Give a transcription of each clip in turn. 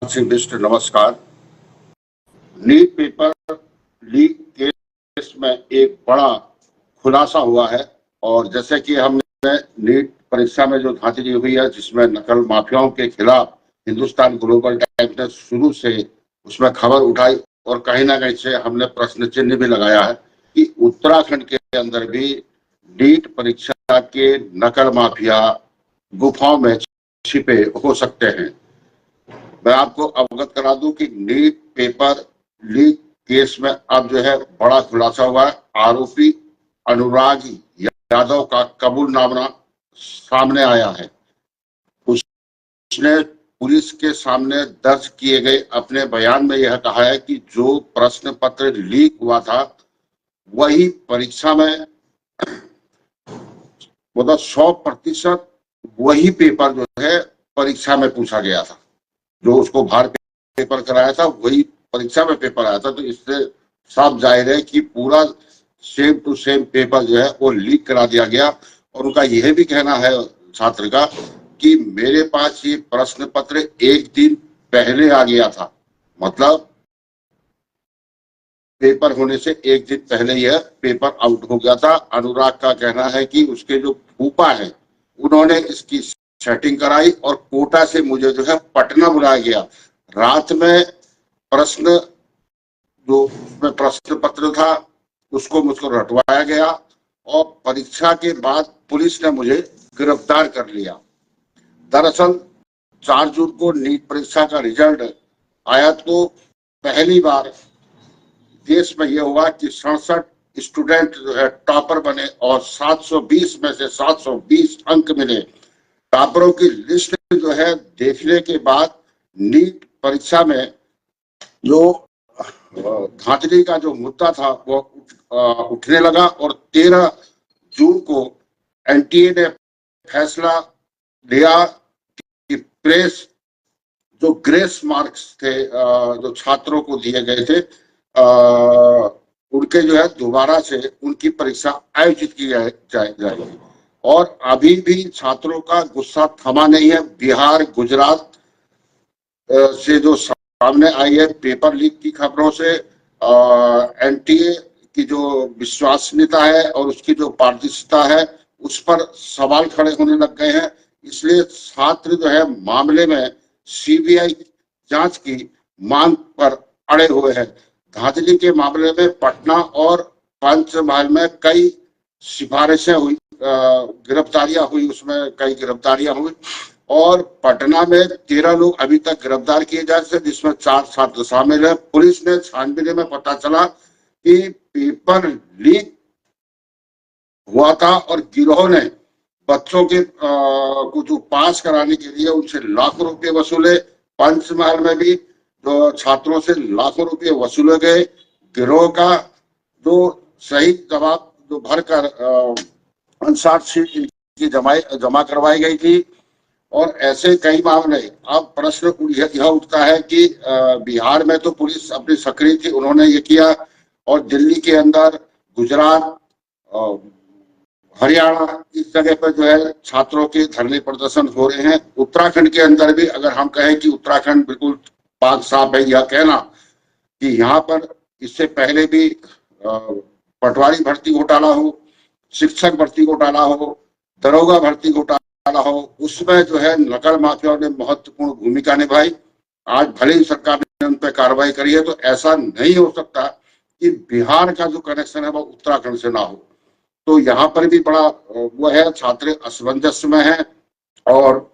सिंह बिष्ट, नमस्कार। NEET paper leak case में एक बड़ा खुलासा हुआ है और जैसे कि हमने नीट परीक्षा में जो धांधली हुई है जिसमें नकल माफियाओं के खिलाफ हिंदुस्तान ग्लोबल टाइम्स ने शुरू से उसमें खबर उठाई और कहीं ना कहीं से हमने प्रश्न चिन्ह भी लगाया है कि उत्तराखंड के अंदर भी नीट परीक्षा के नकल माफिया गुफाओं में छिपे हो सकते हैं। मैं आपको अवगत करा दूं कि नीट पेपर लीक केस में अब जो है बड़ा खुलासा हुआ है। आरोपी अनुराग यादव का कबूलनामा सामने आया है। उसने पुलिस के सामने दर्ज किए गए अपने बयान में यह कहा है कि जो प्रश्न पत्र लीक हुआ था वही परीक्षा में मतलब 100% वही पेपर जो है परीक्षा में पूछा गया था। जो उसको बाहर पेपर कराया था वही परीक्षा में पेपर आया था। तो इससे साफ जाहिर है कि पूरा सेम टू सेम पेपर जो है वो लीक करा दिया गया। और उनका यह भी कहना है छात्र का कि मेरे पास ये प्रश्न पत्र एक दिन पहले आ गया था, मतलब पेपर होने से एक दिन पहले यह पेपर आउट हो गया था। अनुराग का कहना है कि उसके जो फूफा है उन्होंने इसकी सेटिंग कराई और कोटा से मुझे जो है पटना बुलाया गया। रात में प्रश्न जो उसमें प्रश्न पत्र था उसको मुझको रटवाया गया और परीक्षा के बाद पुलिस ने मुझे गिरफ्तार कर लिया। दरअसल 4 जून को नीट परीक्षा का रिजल्ट आया तो पहली बार देश में यह हुआ कि 67 स्टूडेंट जो है टॉपर बने और 720 में से 720 अंक मिले। टॉपरों की लिस्ट जो है देखने के बाद नीट परीक्षा में जो धांधली का जो मुद्दा था वो उठने लगा और 13 जून को एनटीए ने फैसला लिया कि प्रेस जो ग्रेस मार्क्स थे जो छात्रों को दिए गए थे उनके जो है दोबारा से उनकी परीक्षा आयोजित की जाएगी। और अभी भी छात्रों का गुस्सा थमा नहीं है। बिहार, गुजरात से जो सामने आई है पेपर लीक की खबरों से एनटीए की जो विश्वसनीयता है और उसकी जो पारदर्शिता है उस पर सवाल खड़े होने लग गए हैं। इसलिए छात्र जो है मामले में सीबीआई जांच की मांग पर अड़े हुए हैं। धांधली के मामले में पटना और पंचमहल में कई सिफारिशें हुई, गिरफ्तारियां हुई, उसमें कई गिरफ्तारियां हुई और पटना में 13 लोग अभी तक गिरफ्तार किए जा चुके जिसमें 4 छात्र शामिल है। पुलिस ने छानबीन में पता चला कि पेपर लीक हुआ था और गिरोह ने बच्चों के को जो पास कराने के लिए उनसे लाखों रुपए वसूले। पंचमहल में भी जो छात्रों से लाखों रुपए वसूले गए। गिरोह का जो सही जवाब जो भरकर अनुसार शीट इनकी जमा करवाई गई थी और ऐसे कई मामले। अब प्रश्न यह उठता है कि बिहार में तो पुलिस अपनी सक्रिय थी, उन्होंने ये किया और दिल्ली के अंदर, गुजरात, हरियाणा इस जगह पर जो है छात्रों के धरने प्रदर्शन हो रहे हैं। उत्तराखंड के अंदर भी अगर हम कहें कि उत्तराखंड बिल्कुल पाक साफ है, यह कहना कि यहाँ पर इससे पहले भी पटवारी भर्ती घोटाला हो, शिक्षक भर्ती घोटाला हो, दरोगा भर्ती घोटाला हो, उसमें जो है नकल माफियाओं ने महत्वपूर्ण भूमिका निभाई। आज भले ही सरकार ने उन पर कार्रवाई करी है तो ऐसा नहीं हो सकता कि बिहार का जो कनेक्शन है वो उत्तराखंड से ना हो। तो यहाँ पर भी बड़ा वो है, छात्र असमंजस में है और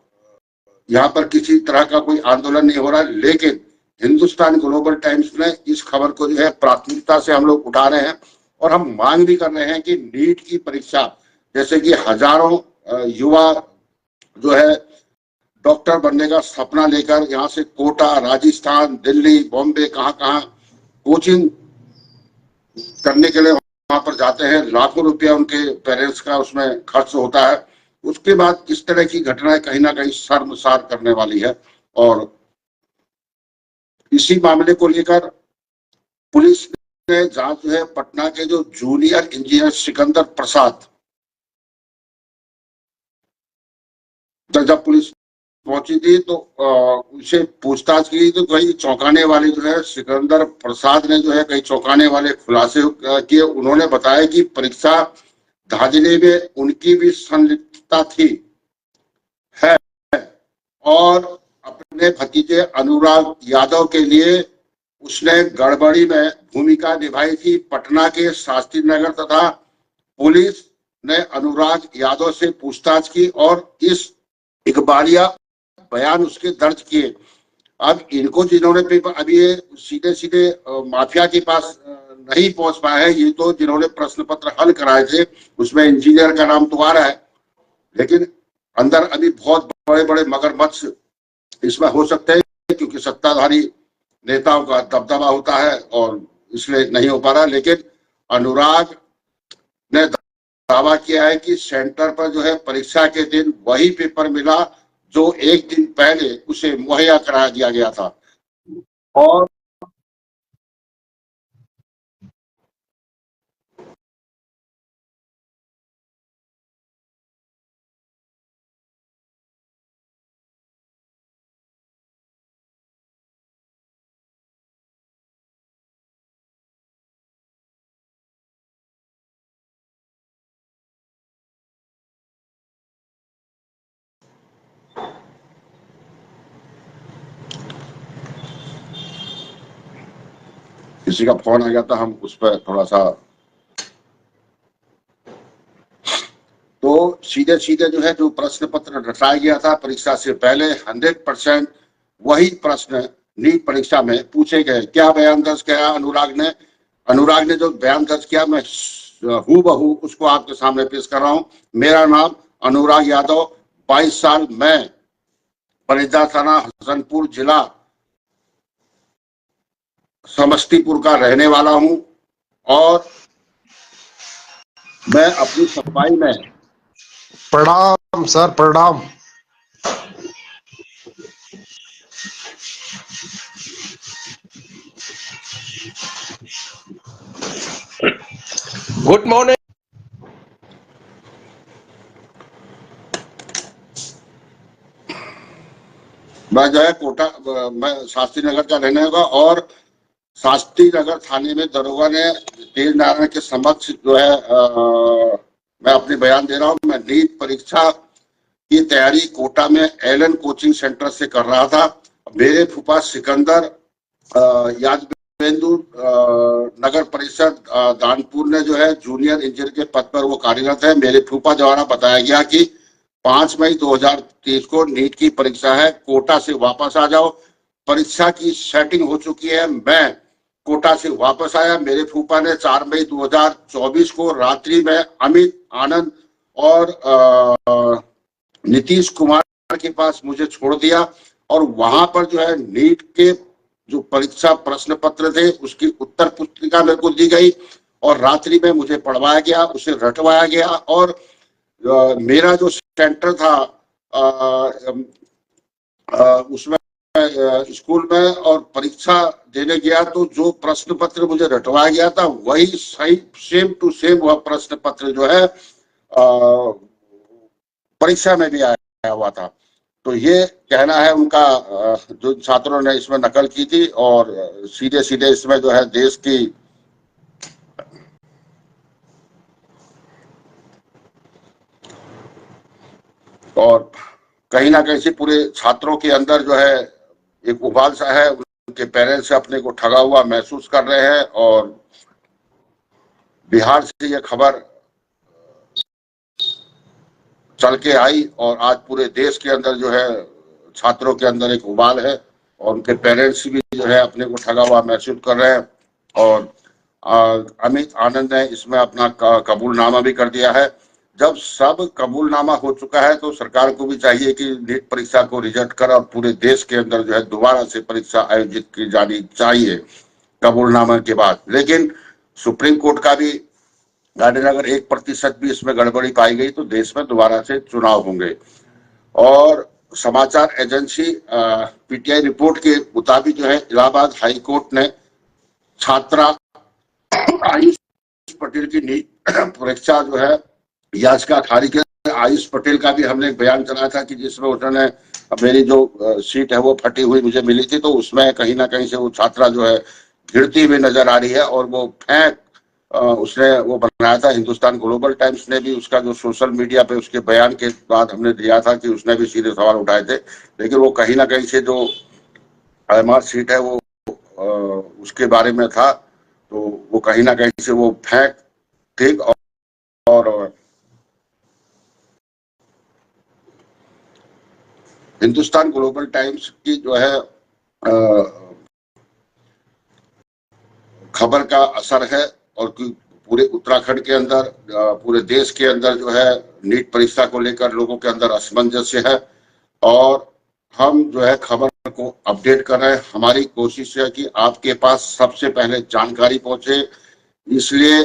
यहाँ पर किसी तरह का कोई आंदोलन नहीं हो रहा। लेकिन हिंदुस्तान ग्लोबल टाइम्स ने इस खबर को जो है प्राथमिकता से हम लोग उठा रहे हैं और हम मांग भी कर रहे हैं कि नीट की परीक्षा, जैसे कि हजारों युवा जो है डॉक्टर बनने का सपना लेकर यहाँ से कोटा, राजस्थान, दिल्ली, बॉम्बे, कहाँ कोचिंग करने के लिए वहां पर जाते हैं, लाखों रुपया उनके पेरेंट्स का उसमें खर्च होता है। उसके बाद इस तरह की घटनाएं कहीं ना कहीं शर्मसार करने वाली है। और इसी मामले को लेकर पुलिस ने जांच जो है पटना के जो जूनियर इंजीनियर सिकंदर प्रसाद, जब पुलिस पहुंची थी तो उनसे पूछताछ की तो कई चौंकाने वाले जो है सिकंदर प्रसाद ने जो है कई चौंकाने वाले खुलासे किए। उन्होंने बताया कि परीक्षा धांधली में उनकी भी संलिप्तता थी है और अपने भतीजे अनुराग यादव के लिए उसने गड़बड़ी में भूमिका निभाई थी। पटना के शास्त्री नगर तथा पुलिस ने अनुराग यादव से पूछताछ की और इस इकबालिया बयान उसके दर्ज किए। अब इनको जिन्होंने पेपर अभी ये सीधे सीधे माफिया के पास नहीं पहुंच पाए हैं, ये तो जिन्होंने प्रश्न पत्र हल कराए थे उसमें इंजीनियर का नाम तो आ रहा है, लेकिन अंदर अभी बहुत बड़े बड़े मगरमच्छ इसमें हो सकते हैं क्योंकि सत्ताधारी नेताओं का दबदबा होता है और इसलिए नहीं हो पा रहा। लेकिन अनुराग ने दावा किया है कि सेंटर पर जो है परीक्षा के दिन वही पेपर मिला जो एक दिन पहले उसे मुहैया करा दिया गया था। और किसी का फोन आ गया था, हम उस पर थोड़ा सा तो सीधे सीधे जो है जो प्रश्न पत्र रटाया गया था परीक्षा से पहले 100% वही प्रश्न नीट परीक्षा में पूछे गए। क्या बयान दर्ज किया अनुराग ने जो बयान दर्ज किया मैं हूबहू उसको आपके सामने पेश कर रहा हूं। मेरा नाम अनुराग यादव, 22 साल, मैं परिदा थाना हसनपुर जिला समस्तीपुर का रहने वाला हूं और मैं अपनी सफाई में प्रणाम सर, प्रणाम। Good morning. मैं जो है कोटा मैं शास्त्री नगर का रहने का और शास्त्री नगर थाने में दरोगा ने तेज नारायण के समक्ष जो है मैं अपने बयान दे रहा हूं। मैं नीट परीक्षा की तैयारी कोटा में एलन कोचिंग सेंटर से कर रहा था। मेरे फूफा सिकंदर यादवेंदु नगर परिषद दानपुर ने जो है जूनियर इंजीनियर के पद पर वो कार्यरत है। मेरे फूफा द्वारा बताया गया कि 5 मई 2023 को नीट की परीक्षा है, कोटा से वापस आ जाओ। परीक्षा की सेटिंग हो चुकी है। मैं कोटा से वापस आया। मेरे फूफा ने 4 मई 2024 को रात्रि में अमित आनंद और नीतीश कुमार के पास मुझे छोड़ दिया और वहां पर जो है नीट के जो परीक्षा प्रश्न पत्र थे उसकी उत्तर पुस्तिका मेरे को दी गई और रात्रि में मुझे पढ़वाया गया, उसे रटवाया गया और मेरा जो सेंटर था उसमें स्कूल में और परीक्षा देने गया तो जो प्रश्न पत्र मुझे रटवाया गया था वही सही सेम टू सेम वह प्रश्न पत्र जो है परीक्षा में भी आया हुआ था। तो ये कहना है उनका जो छात्रों ने इसमें नकल की थी और सीधे सीधे इसमें जो है देश की और कहीं ना कहीं से पूरे छात्रों के अंदर जो है एक उबाल सा है। उनके पेरेंट्स अपने को ठगा हुआ महसूस कर रहे हैं और बिहार से ये खबर चल के आई और आज पूरे देश के अंदर जो है छात्रों के अंदर एक उबाल है और उनके पेरेंट्स भी जो है अपने को ठगा हुआ महसूस कर रहे हैं। और अमित आनंद ने इसमें अपना कबूलनामा भी कर दिया है। जब सब कबूलनामा हो चुका है तो सरकार को भी चाहिए कि नीट परीक्षा को रिजेक्ट कर और पूरे देश के अंदर जो है दोबारा से परीक्षा आयोजित की जानी चाहिए कबूलनामा के बाद। लेकिन सुप्रीम कोर्ट का भी गार्डन अगर 1% भी इसमें गड़बड़ी पाई गई तो देश में दोबारा से चुनाव होंगे। और समाचार एजेंसी पीटीआई रिपोर्ट के मुताबिक जो है इलाहाबाद हाई कोर्ट ने छात्रा आयुष पटेल की नीट परीक्षा जो है याचिका खारिज की। आयुष पटेल का भी हमने एक बयान चलाया था कि जिसमें उन्होंने मेरी जो सीट है वो फटी हुई मुझे मिली थी, तो उसमें कहीं ना कहीं से वो छात्रा जो है गिरती हुई नजर आ रही है और वो फेंक उसने वो बनाया था। हिंदुस्तान ग्लोबल टाइम्स ने भी उसका जो सोशल मीडिया पे उसके बयान के बाद हमने दिया था कि उसने भी सीधे सवाल उठाए थे, लेकिन वो कहीं ना कहीं से जो एमआर सीट है वो उसके बारे में था, तो वो कहीं ना कहीं से वो फेंक ठीक। और हिंदुस्तान ग्लोबल टाइम्स की जो है खबर का असर है, और पूरे उत्तराखंड के अंदर पूरे देश के अंदर जो है नीट परीक्षा को लेकर लोगों के अंदर असमंजस्य है, और हम जो है खबर को अपडेट कर रहे हैं। हमारी कोशिश है कि आपके पास सबसे पहले जानकारी पहुंचे, इसलिए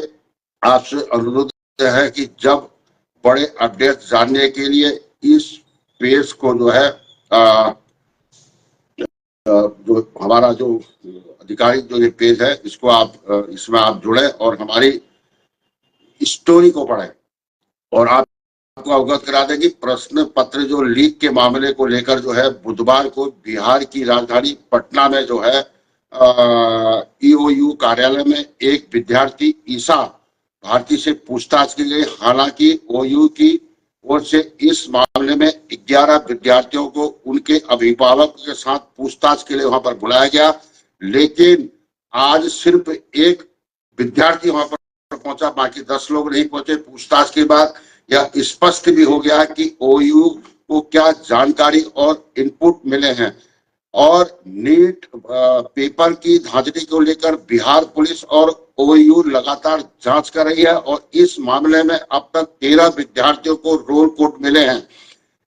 आपसे अनुरोध है कि जब बड़े अपडेट जानने के लिए इस पेज को जो है जो हमारा जो आधिकारिक जो ये पेज है इसको आप इसमें आप जुड़े और हमारी स्टोरी को पढ़ें। और आपको अवगत करा दें कि प्रश्न पत्र जो लीक के मामले को लेकर जो है बुधवार को बिहार की राजधानी पटना में जो है ईओयू कार्यालय में एक विद्यार्थी ईसा भारती से पूछताछ की गई। हालांकि ओयू की ओर से इस मामले में 11 विद्यार्थियों को उनके अभिभावक के साथ पूछताछ के लिए वहां पर बुलाया गया, लेकिन आज सिर्फ एक विद्यार्थी वहां पर पहुंचा, बाकी 10 लोग नहीं पहुंचे। पूछताछ के बाद यह स्पष्ट भी हो गया कि ओयू को क्या जानकारी और इनपुट मिले हैं, और नीट पेपर की धांधली को लेकर बिहार पुलिस और ओयू लगातार जांच कर रही है, और इस मामले में अब तक 13 विद्यार्थियों को रोल कोड मिले हैं।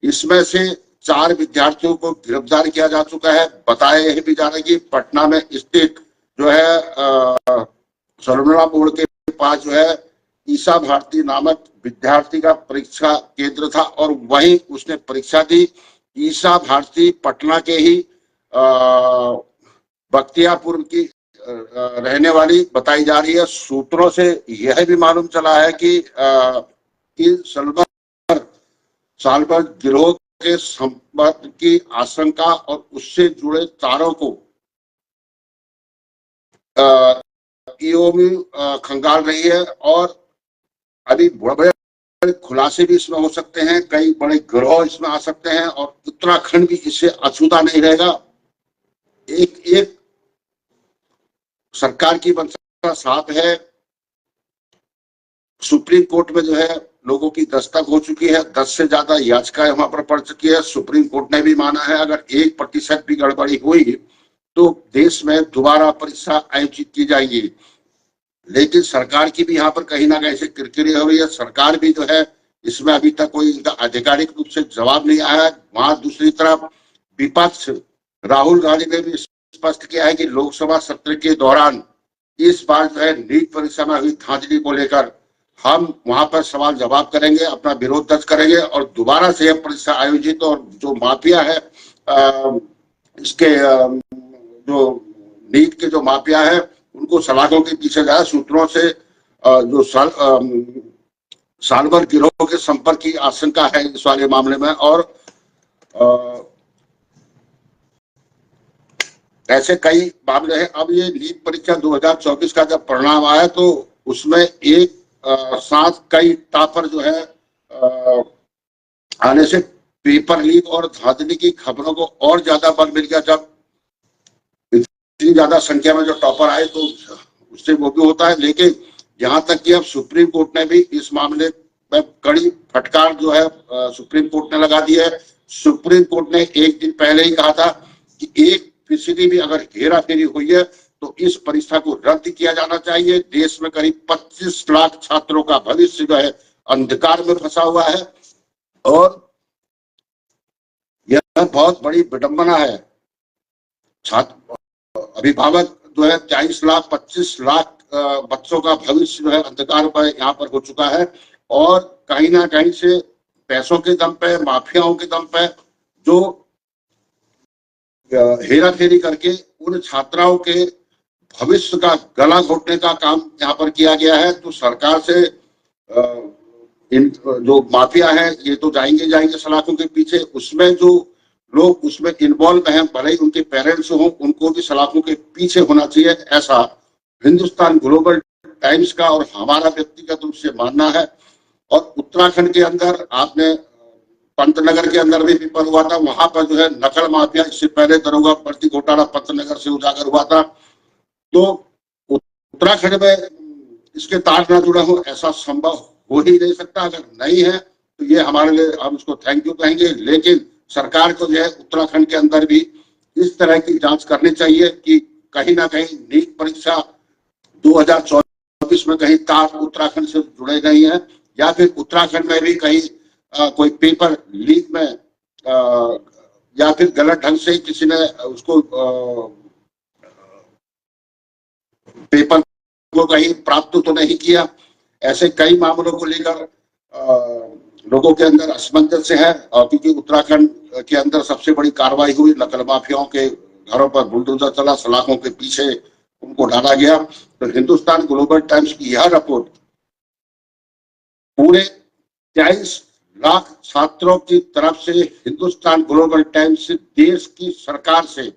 इसमें से 4 विद्यार्थियों को गिरफ्तार किया जा चुका है। बताया यह भी जा रहा है कि पटना में स्थित जो है सरवना मोड़ के पास जो है ईसा भारती नामक विद्यार्थी का परीक्षा केंद्र था, और वहीं उसने परीक्षा दी। ईसा भारती पटना के ही बख्तियारपुर की रहने वाली बताई जा रही है। सूत्रों से यह भी मालूम चला है कि सालभर गिरोह के संपर्क की आशंका और उससे जुड़े तारों को ईओयू खंगाल रही है, और अभी बड़े खुलासे भी इसमें हो सकते हैं, कई बड़े गिरोह इसमें आ सकते हैं, और उत्तराखंड भी इससे अछूता नहीं रहेगा। एक सरकार की मंशा साफ है। सुप्रीम कोर्ट में जो है लोगों की दस्तक हो चुकी है, 10 से ज्यादा याचिकाएं वहां पर पड़ चुकी है। सुप्रीम कोर्ट ने भी माना है अगर 1% भी गड़बड़ी हुई तो देश में दोबारा परीक्षा आयोजित की जाएगी। लेकिन सरकार की भी यहाँ पर कहीं ना कहीं से किरकिरी हो रही है। सरकार भी जो है इसमें अभी तक कोई इनका आधिकारिक रूप से जवाब नहीं आया है। वहां दूसरी तरफ विपक्ष राहुल गांधी ने भी स्पष्ट किया है कि लोकसभा सत्र के दौरान इस बार जो है नीट परीक्षा में हुई धांधली को लेकर हम वहां पर सवाल जवाब करेंगे, अपना विरोध दर्ज करेंगे, और दोबारा से यह परीक्षा आयोजित, और जो माफिया है इसके जो नीट के जो माफिया है उनको सलाखों के पीछे जाए। सूत्रों से जो सालभर गिरोह के संपर्क की आशंका है इस वाले मामले में, और ऐसे कई मामले हैं। अब ये नीट परीक्षा 2024 का जब परिणाम आया तो उसमें एक साथ कई टॉपर जो है आने से पेपर लीक और धांधली की खबरों को और ज्यादा बल मिल गया। जब इतनी ज्यादा संख्या में जो टॉपर आए तो उससे वो भी होता है। लेकिन यहाँ तक कि अब सुप्रीम कोर्ट ने भी इस मामले में कड़ी फटकार जो है सुप्रीम कोर्ट ने लगा दी है। सुप्रीम कोर्ट ने एक दिन पहले ही कहा था कि एक फीसदी भी अगर हेरा फेरी हुई है तो इस परीक्षा को रद्द किया जाना चाहिए। देश में करीब 25 लाख छात्रों का भविष्य जो है अंधकार में फंसा हुआ है, और यह बहुत बड़ी विडंबना है। छात्र अभिभावक जो है 23 लाख 25 लाख बच्चों का भविष्य जो है अंधकार पर यहाँ पर हो चुका है, और कहीं ना कहीं से पैसों के दम पे, माफियाओं के दम पे जो हेरा फेरी करके उन छात्राओं के भविष्य का गला घोटने का काम यहाँ पर किया गया है। तो सरकार से इन जो माफिया है ये तो जाएंगे सलाखों के पीछे। उसमें जो लोग उसमें इन्वॉल्व हैं, भले ही उनके पेरेंट्स हों, उनको भी सलाखों के पीछे होना चाहिए, ऐसा हिंदुस्तान ग्लोबल टाइम्स का और हमारा व्यक्तिगत रूप से मानना है। और उत्तराखंड के अंदर आपने पंतनगर के अंदर भी पेपर हुआ था, वहां पर जो है नकल माफिया, इससे पहले दरोगा भर्ती घोटाला पंतनगर से उजागर हुआ था। तो उत्तराखंड में इसके तार ना जुड़ा हो, ऐसा संभव हो ही नहीं सकता। अगर नहीं है तो ये हमारे लिए, हम उसको थैंक यू कहेंगे। लेकिन सरकार को जो है उत्तराखंड के अंदर भी इस तरह की जांच करनी चाहिए कि कहीं ना कहीं नीट परीक्षा 2024 में कहीं तार उत्तराखंड से जुड़े नहीं है, या फिर उत्तराखंड में भी कहीं कोई पेपर लीक में या फिर गलत ढंग से किसी ने उसको पेपर को कहीं प्राप्त तो नहीं किया। ऐसे कई मामलों को लेकर लोगों के अंदर असमंजस है, क्योंकि उत्तराखंड के अंदर सबसे बड़ी कार्रवाई हुई, नकल माफियाओं के घरों पर बुलडोजर चला, सलाखों के पीछे उनको डाला गया। तो हिंदुस्तान ग्लोबल टाइम्स की यह रिपोर्ट पूरे 23 लाख छात्रों की तरफ से हिंदुस्तान ग्लोबल टाइम्स देश की सरकार से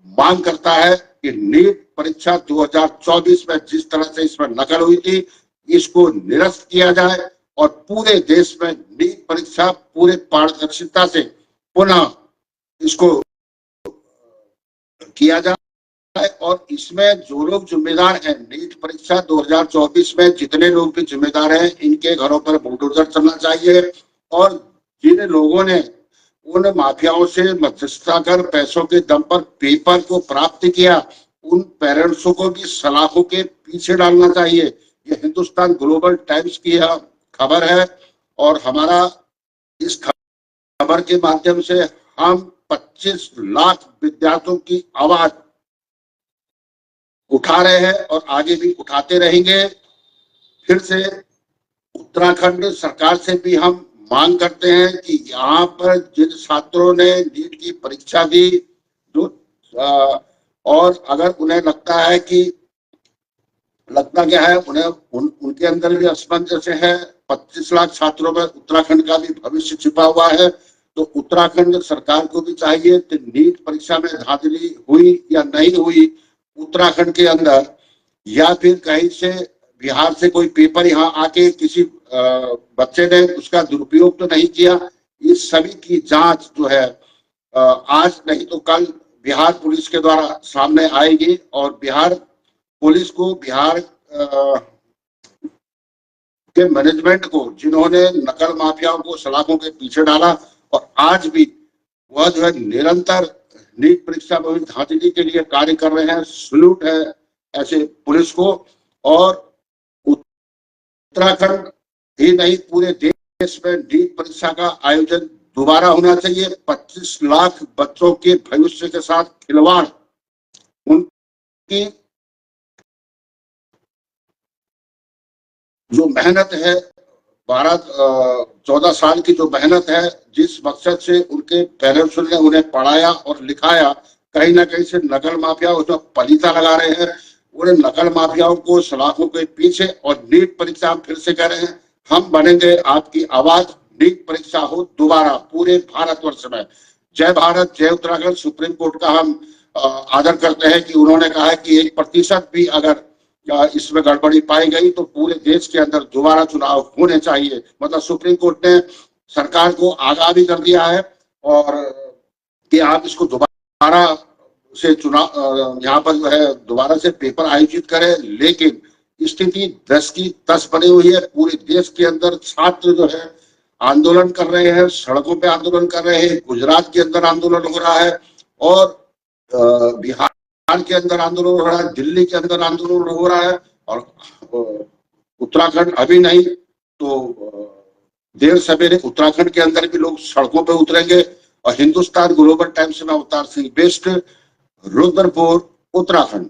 मांग करता है कि नीट परीक्षा 2024 में जिस तरह से इसमें नकल हुई थी, इसको निरस्त किया जाए और पूरे देश में नीट परीक्षा पूरे पारदर्शिता से पुनः इसको किया जाए। और इसमें जो लोग जिम्मेदार हैं, नीट परीक्षा 2024 में जितने लोग भी जिम्मेदार हैं, इनके घरों पर बुलडोजर चलना चाहिए। और जिन लोगों ने उन माफियाओं से मध्यस्थता कर पैसों के दम पर पेपर को प्राप्त किया, उन पेरेंट्सों को भी सलाखों के पीछे डालना चाहिए। ये हिंदुस्तान ग्लोबल टाइम्स की यह खबर है और हमारा इस खबर के माध्यम से हम 25 लाख विद्यार्थियों की आवाज उठा रहे हैं और आगे भी उठाते रहेंगे। फिर से उत्तराखंड सरकार से भी हम मांग करते हैं कि यहाँ पर जिन छात्रों ने नीट की परीक्षा दी, जो और अगर उन्हें लगता है कि लगता क्या है, उन्हें उनके अंदर भी असमंजस है, 25 लाख छात्रों में उत्तराखंड का भी भविष्य छिपा हुआ है। तो उत्तराखंड सरकार को भी चाहिए कि नीट परीक्षा में धांधली हुई या नहीं हुई उत्तराखंड के अंदर, या फिर कहीं से बिहार से कोई पेपर यहाँ आके किसी बच्चे ने उसका दुरुपयोग तो नहीं किया, इस सभी की जांच जो है आज नहीं तो कल बिहार पुलिस के द्वारा सामने आएगी। और बिहार पुलिस को, बिहार के मैनेजमेंट को, जिन्होंने नकल माफियाओं को सलाखों के पीछे डाला और आज भी वह जो है निरंतर नीट परीक्षा में हुई धांधली के लिए कार्य कर रहे हैं, सल्यूट है ऐसे पुलिस को। और उत्तराखंड ही नहीं, पूरे देश में नीट परीक्षा का आयोजन दोबारा होना चाहिए। 25 लाख बच्चों के भविष्य के साथ खिलवाड़, उनकी जो मेहनत है, 14 साल की जो मेहनत है, जिस मकसद से उनके पेरेंट्स ने उन्हें पढ़ाया और लिखाया, कहीं ना कहीं से नकल माफिया उसमें पलीता लगा रहे हैं। उन्हें नकल माफियाओं को सलाखों के पीछे, और नीट परीक्षा हम फिर से कह रहे हैं, हम बनेंगे आपकी आवाज, नीट परीक्षा हो दोबारा पूरे भारतवर्ष में। जय भारत, जय उत्तराखंड। सुप्रीम कोर्ट का हम आदर करते हैं कि उन्होंने कहा है कि 1% भी अगर इसमें गड़बड़ी पाई गई तो पूरे देश के अंदर दोबारा चुनाव होने चाहिए। मतलब सुप्रीम कोर्ट ने सरकार को आगाह भी कर दिया है और कि आप इसको दोबारा से चुनाव, यहाँ पर जो है दोबारा से पेपर आयोजित करें। लेकिन स्थिति 10 की 10 बनी हुई है। पूरे देश के अंदर छात्र जो है आंदोलन कर रहे हैं, सड़कों पे आंदोलन कर रहे हैं। गुजरात के अंदर आंदोलन हो रहा है और बिहार के अंदर आंदोलन हो रहा है, दिल्ली के अंदर आंदोलन हो रहा है। और उत्तराखंड अभी नहीं तो देर सवेरे उत्तराखंड के अंदर भी लोग सड़कों पे उतरेंगे। और हिंदुस्तान ग्लोबल टाइम्स में अवतार सिंह बेस्ट, रुद्रपुर, उत्तराखंड।